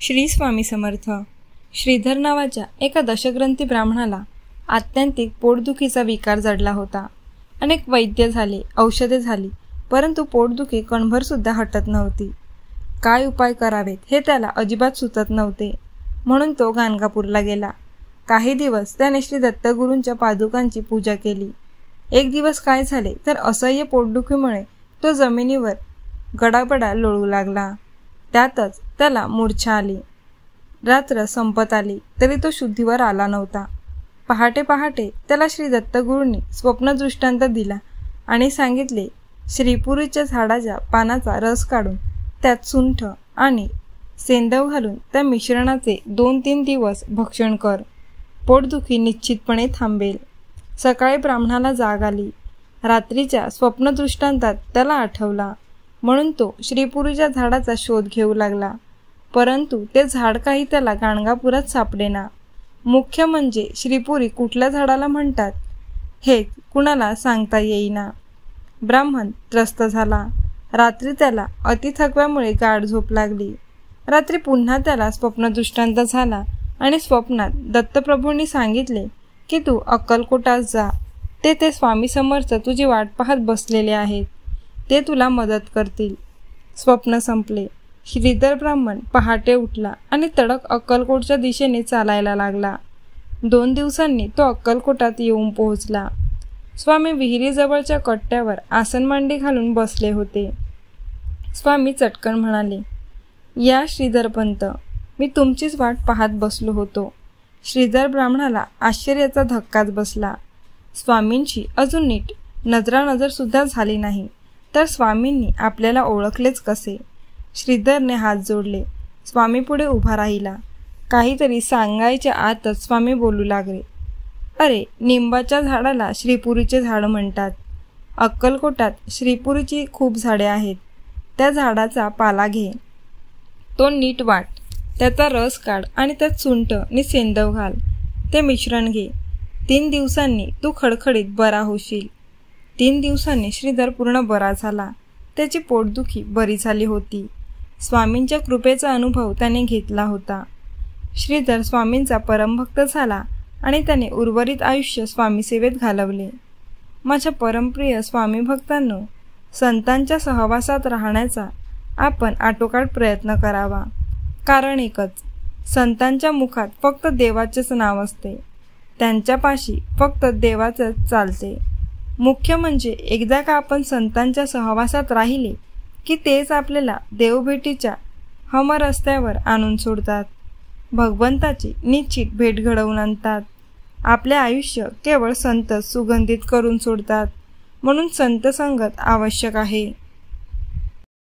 श्री स्वामी समर्थ. श्रीधर नावाच्या एका दशग्रंथी ब्राह्मणाला आत्यंतिक पोटदुखीचा विकार जडला होता. अनेक वैद्य झाले, औषधे झाली, परंतु पोटदुखी कणभर सुद्धा हटत नव्हती. काय उपाय करावेत हे त्याला अजिबात सुचत नव्हते. म्हणून तो गाणगापूरला गेला. काही दिवस त्याने श्री दत्तगुरूंच्या पादुकांची पूजा केली. एक दिवस काय झाले तर असह्य पोटदुखीमुळे तो जमिनीवर गडाबडा लोळू लागला. त्यातच त्याला मूर्छा आली. रात्र संपत आली तरी तो शुद्धीवर आला नव्हता. पहाटे पहाटे त्याला श्री दत्तगुरूंनी स्वप्न दृष्टांत दिला आणि सांगितले, श्रीपुरीच्या झाडाच्या पानाचा रस काढून त्यात सुंठ आणि सेंदव घालून त्या मिश्रणाचे 2-3 दिवस भक्षण कर. पोटदुखी निश्चितपणे थांबेल. सकाळी ब्राह्मणाला जाग आली. रात्रीच्या स्वप्नदृष्टांतात त्याला आठवला, म्हणून तो श्रीपुरीच्या झाडाचा शोध घेऊ लागला. परंतु ते झाड काही त्याला गाणगापुरात सापडेना. मुख्य म्हणजे श्रीपुरी कुठल्या झाडाला म्हणतात हे कुणाला सांगता येईना. ब्राह्मण त्रस्त झाला. रात्री त्याला अति थकव्यामुळे गाढ झोप लागली. रात्री पुन्हा त्याला स्वप्नदृष्टांत झाला आणि स्वप्नात दत्तप्रभूंनी सांगितले की तू अक्कलकोटास जा. ते स्वामी समर्थ तुझी वाट पाहत बसलेले आहेत. ते तुला मदत करतील. स्वप्न संपले. श्रीधर ब्राह्मण पहाटे उठला आणि तडक अक्कलकोटच्या दिशेने चालायला लागला. 2 दिवसांनी तो अक्कलकोटात येऊन पोहोचला. स्वामी विहिरीजवळच्या कट्ट्यावर आसन मांडी घालून बसले होते. स्वामी चटकन म्हणाले, या श्रीधर पंत, मी तुमचीच वाट पाहत बसलो होतो. श्रीधर ब्राह्मणाला आश्चर्याचा धक्काच बसला. स्वामींची अजून नीट नजरानजर सुद्धा झाली नाही, तर स्वामींनी आपल्याला ओळखलेच कसे? श्रीधरने हात जोडले. स्वामी पुढे उभा राहिला. काहीतरी सांगायच्या आतच स्वामी बोलू लागले, अरे, निंबाच्या झाडाला श्रीपुरीचे झाड म्हणतात. अक्कलकोटात श्रीपुरीची खूप झाडे आहेत. त्या झाडाचा पाला घे, तो नीट वाट, त्याचा रस काढ आणि त्यात सुंठ आणि सेंदव घाल. ते मिश्रण घे. 3 दिवसांनी तू खडखडीत बरा होशील. 3 दिवसांनी श्रीधर पूर्ण बरा झाला. त्याची पोटदुखी बरी झाली होती. स्वामींच्या कृपेचा अनुभव त्याने घेतला होता. श्रीधर स्वामींचा परमभक्त झाला आणि त्याने उर्वरित आयुष्य स्वामी सेवेत घालवले. माझ्या परमप्रिय स्वामी भक्तांनो, संतांच्या सहवासात राहण्याचा आपण आटोकाट प्रयत्न करावा. कारण एकच, संतांच्या मुखात फक्त देवाचेच नाव असते. त्यांच्यापाशी फक्त देवाचेच चालते. मुख्य म्हणजे एकदा का आपण संतांच्या सहवासात राहिले की तेच आपल्याला देवभेटीच्या हमरस्त्यावर आणून सोडतात. भगवंताची निश्चित भेट घडवून आणतात. आपले आयुष्य केवळ संत सुगंधित करून सोडतात. म्हणून संत संगत आवश्यक आहे.